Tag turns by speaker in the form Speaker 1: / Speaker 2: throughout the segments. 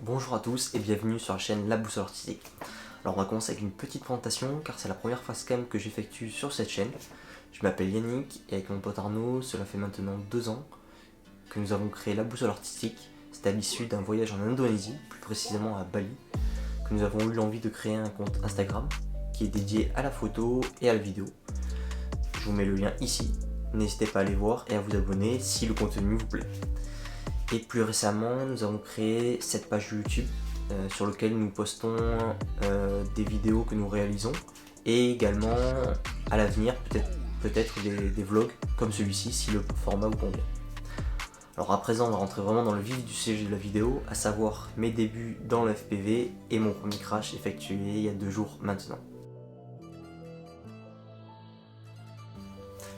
Speaker 1: Bonjour à tous et bienvenue sur la chaîne La Boussole Artistique. Alors on va commencer avec une petite présentation car c'est la première facecam que j'effectue sur cette chaîne. Je m'appelle Yannick et avec mon pote Arnaud, cela fait maintenant 2 ans que nous avons créé La Boussole Artistique. C'est à l'issue d'un voyage en Indonésie, plus précisément à Bali, que nous avons eu l'envie de créer un compte Instagram qui est dédié à la photo et à la vidéo. Je vous mets le lien ici, n'hésitez pas à aller voir et à vous abonner si le contenu vous plaît. Et plus récemment, nous avons créé cette page YouTube sur laquelle nous postons des vidéos que nous réalisons et également à l'avenir peut-être des vlogs comme celui-ci si le format vous convient. Alors à présent on va rentrer vraiment dans le vif du sujet de la vidéo, à savoir mes débuts dans le FPV et mon premier crash effectué il y a 2 jours maintenant.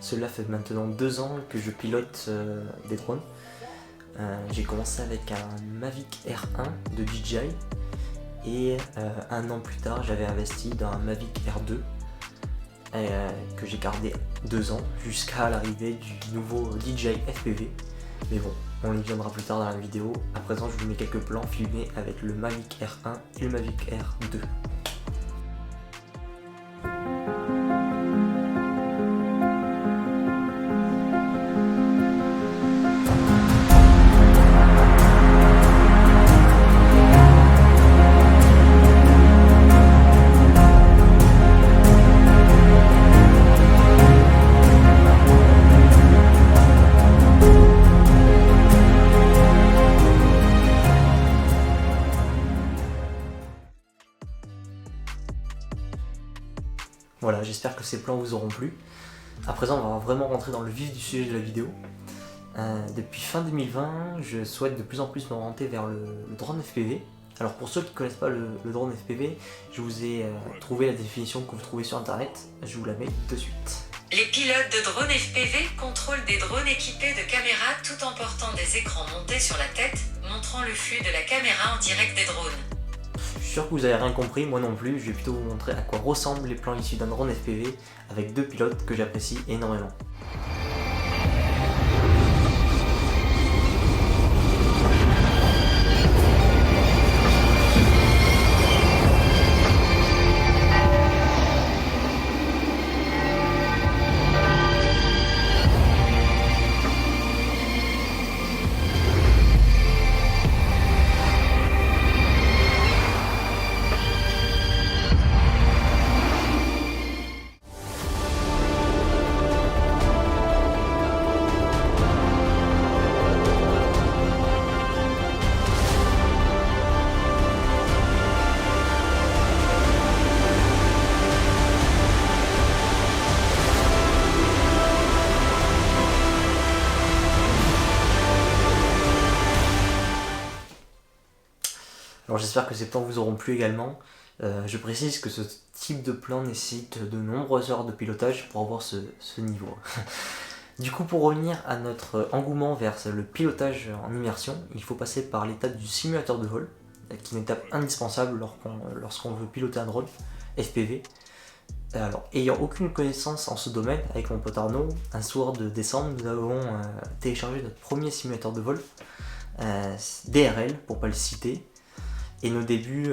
Speaker 1: Cela fait maintenant 2 ans que je pilote des drones. J'ai commencé avec un Mavic R1 de DJI et 1 an plus tard j'avais investi dans un Mavic R2 que j'ai gardé 2 ans jusqu'à l'arrivée du nouveau DJI FPV. Mais bon, on y viendra plus tard dans la vidéo. À présent je vous mets quelques plans filmés avec le Mavic R1 et le Mavic R2. Voilà, j'espère que ces plans vous auront plu. À présent, on va vraiment rentrer dans le vif du sujet de la vidéo. Depuis fin 2020, je souhaite de plus en plus m'orienter vers le drone FPV. Alors pour ceux qui ne connaissent pas le drone FPV, je vous ai trouvé la définition que vous trouvez sur internet. Je vous la mets de suite.
Speaker 2: Les pilotes de drones FPV contrôlent des drones équipés de caméras tout en portant des écrans montés sur la tête, montrant le flux de la caméra en direct des drones.
Speaker 1: Je suis sûr que vous n'avez rien compris, moi non plus. Je vais plutôt vous montrer à quoi ressemblent les plans issus d'un drone FPV avec 2 pilotes que j'apprécie énormément. Alors j'espère que ces plans vous auront plu également. Je précise que ce type de plan nécessite de nombreuses heures de pilotage pour avoir ce niveau. Du coup, pour revenir à notre engouement vers le pilotage en immersion, il faut passer par l'étape du simulateur de vol, qui est une étape indispensable lorsqu'on veut piloter un drone FPV. Alors, ayant aucune connaissance en ce domaine, avec mon pote Arnaud, un soir de décembre, nous avons téléchargé notre premier simulateur de vol, DRL pour pas le citer. Et nos débuts,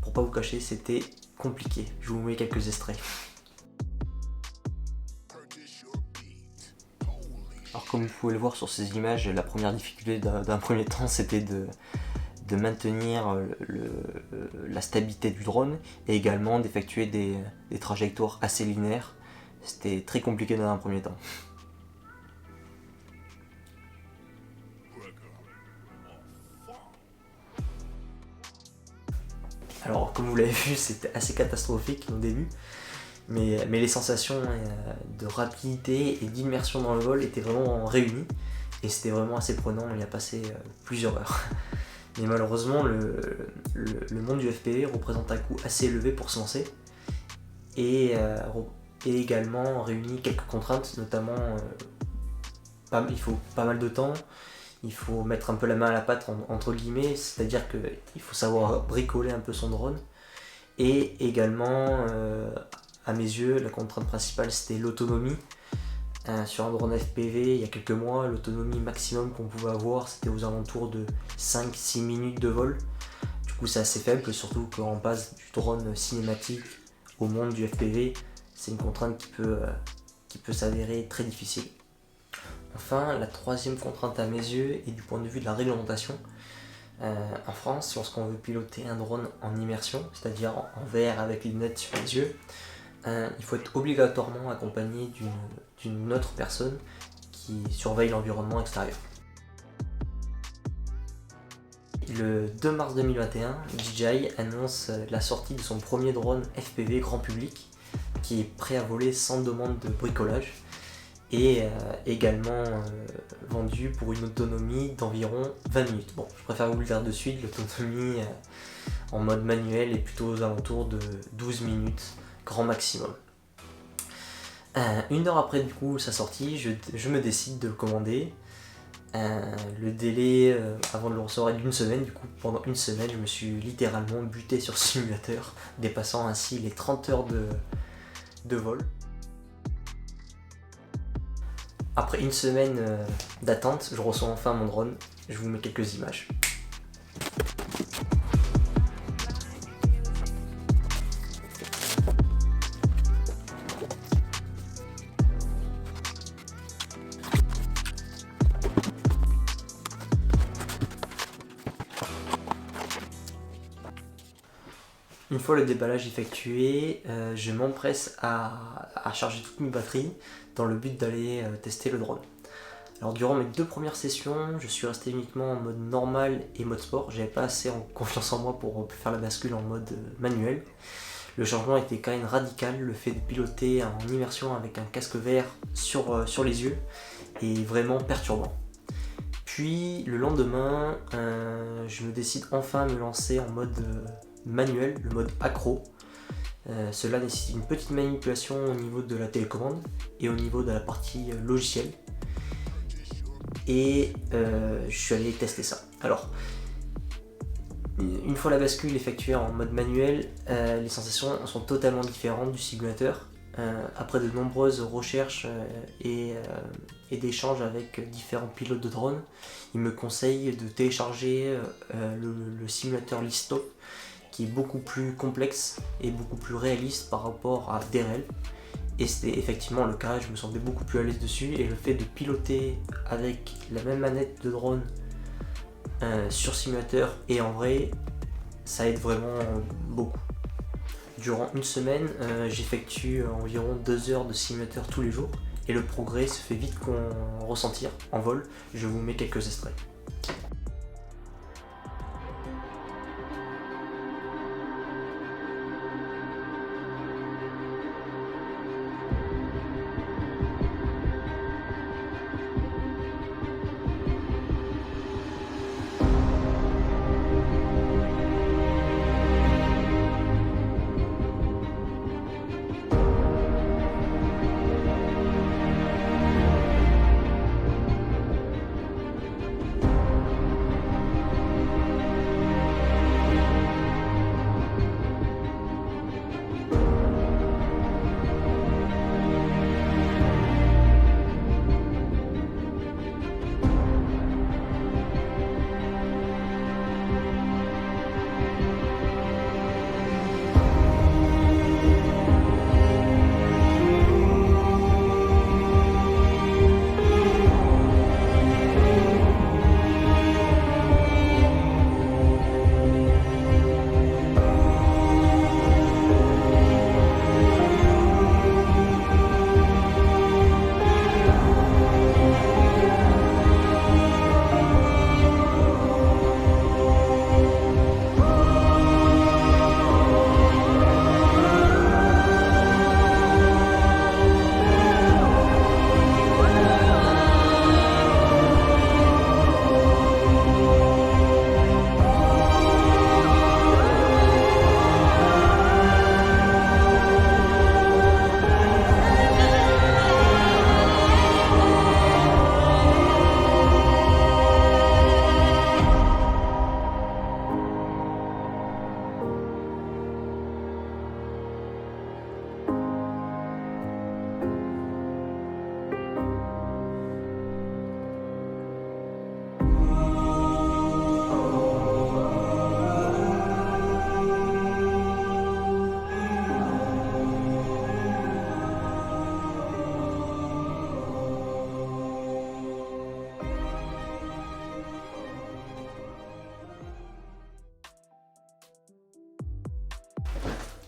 Speaker 1: pour pas vous cacher, c'était compliqué. Je vous mets quelques extraits. Alors comme vous pouvez le voir sur ces images, la première difficulté d'un premier temps, c'était de maintenir la stabilité du drone et également d'effectuer des trajectoires assez linéaires. C'était très compliqué dans un premier temps. Alors comme vous l'avez vu, c'était assez catastrophique au début, mais les sensations de rapidité et d'immersion dans le vol étaient vraiment réunies et c'était vraiment assez prenant, on y a passé plusieurs heures. Mais malheureusement le monde du FPV représente un coût assez élevé pour se lancer et également réunit quelques contraintes, notamment il faut pas mal de temps. Il faut mettre un peu la main à la pâte entre guillemets, c'est-à-dire qu'il faut savoir bricoler un peu son drone. Et également, à mes yeux, la contrainte principale c'était l'autonomie. Sur un drone FPV, il y a quelques mois, l'autonomie maximum qu'on pouvait avoir c'était aux alentours de 5-6 minutes de vol. coup c'est assez faible, surtout quand on passe du drone cinématique au monde du FPV, c'est une contrainte qui peut s'avérer très difficile. Enfin, la troisième contrainte à mes yeux est du point de vue de la réglementation. En France, lorsqu'on veut piloter un drone en immersion, c'est-à-dire en VR avec les lunettes sur les yeux, il faut être obligatoirement accompagné d'une autre personne qui surveille l'environnement extérieur. Le 2 mars 2021, DJI annonce la sortie de son premier drone FPV grand public qui est prêt à voler sans demande de bricolage et également vendu pour une autonomie d'environ 20 minutes. Bon, je préfère vous le dire de suite, l'autonomie en mode manuel est plutôt aux alentours de 12 minutes, grand maximum. Une heure après du coup sa sortie, je me décide de le commander. Le délai avant de le recevoir est d'une semaine, du coup pendant une semaine je me suis littéralement buté sur ce simulateur, dépassant ainsi les 30 heures de vol. Après une semaine d'attente, je reçois enfin mon drone, je vous mets quelques images. Une fois le déballage effectué, je m'empresse à charger toutes mes batteries dans le but d'aller tester le drone. Alors durant mes 2 premières sessions, je suis resté uniquement en mode normal et mode sport. J'avais pas assez confiance en moi pour faire la bascule en mode manuel. Le changement était quand même radical, le fait de piloter en immersion avec un casque VR sur les yeux est vraiment perturbant. Puis le lendemain, je me décide enfin à me lancer en mode manuel, le mode accro. Cela nécessite une petite manipulation au niveau de la télécommande et au niveau de la partie logicielle. Et je suis allé tester ça. Alors, une fois la bascule effectuée en mode manuel, les sensations sont totalement différentes du simulateur. Après de nombreuses recherches et d'échanges avec différents pilotes de drone, ils me conseillent de télécharger le simulateur Listop, qui est beaucoup plus complexe et beaucoup plus réaliste par rapport à DRL. Et c'était effectivement le cas, je me sentais beaucoup plus à l'aise dessus, et le fait de piloter avec la même manette de drone sur simulateur et en vrai, ça aide vraiment beaucoup. Durant une semaine, j'effectue environ 2 heures de simulateur tous les jours, et le progrès se fait vite ressentir en vol. Je vous mets quelques extraits.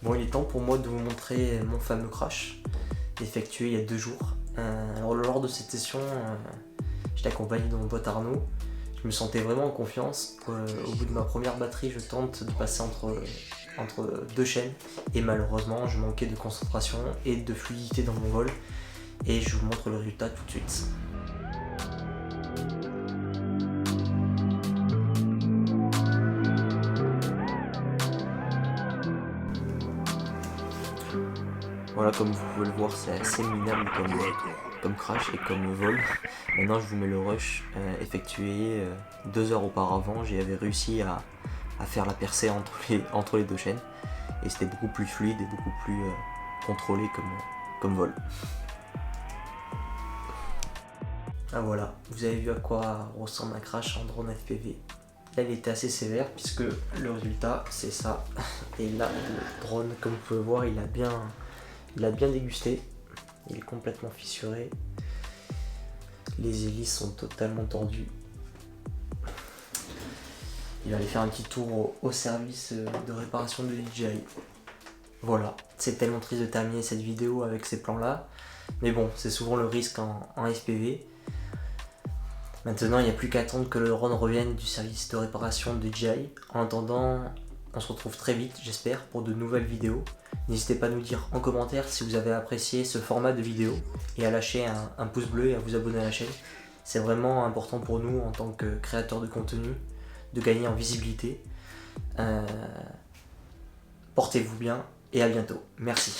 Speaker 1: Bon, il est temps pour moi de vous montrer mon fameux crash effectué il y a 2 jours. Alors lors de cette session, j'étais accompagné de mon pote Arnaud. Je me sentais vraiment en confiance. Au bout de ma première batterie, je tente de passer entre 2 chaînes et malheureusement je manquais de concentration et de fluidité dans mon vol et je vous montre le résultat tout de suite. Voilà, comme vous pouvez le voir, c'est assez minable comme crash et comme vol. Maintenant je vous mets le rush effectué 2 heures auparavant. J'avais réussi à faire la percée entre les 2 chaînes et c'était beaucoup plus fluide et beaucoup plus contrôlé comme vol. Ah voilà, vous avez vu à quoi ressemble un crash en drone FPV. Là il était assez sévère puisque le résultat c'est ça. Et là le drone, comme vous pouvez voir, il a bien dégusté. Il est complètement fissuré. Les hélices sont totalement tordues. Il va aller faire un petit tour au service de réparation de DJI. Voilà, c'est tellement triste de terminer cette vidéo avec ces plans là. Mais bon, c'est souvent le risque en FPV. Maintenant, il n'y a plus qu'à attendre que le drone revienne du service de réparation de DJI. En attendant, on se retrouve très vite, j'espère, pour de nouvelles vidéos. N'hésitez pas à nous dire en commentaire si vous avez apprécié ce format de vidéo et à lâcher un pouce bleu et à vous abonner à la chaîne. C'est vraiment important pour nous en tant que créateurs de contenu de gagner en visibilité. Portez-vous bien et à bientôt. Merci.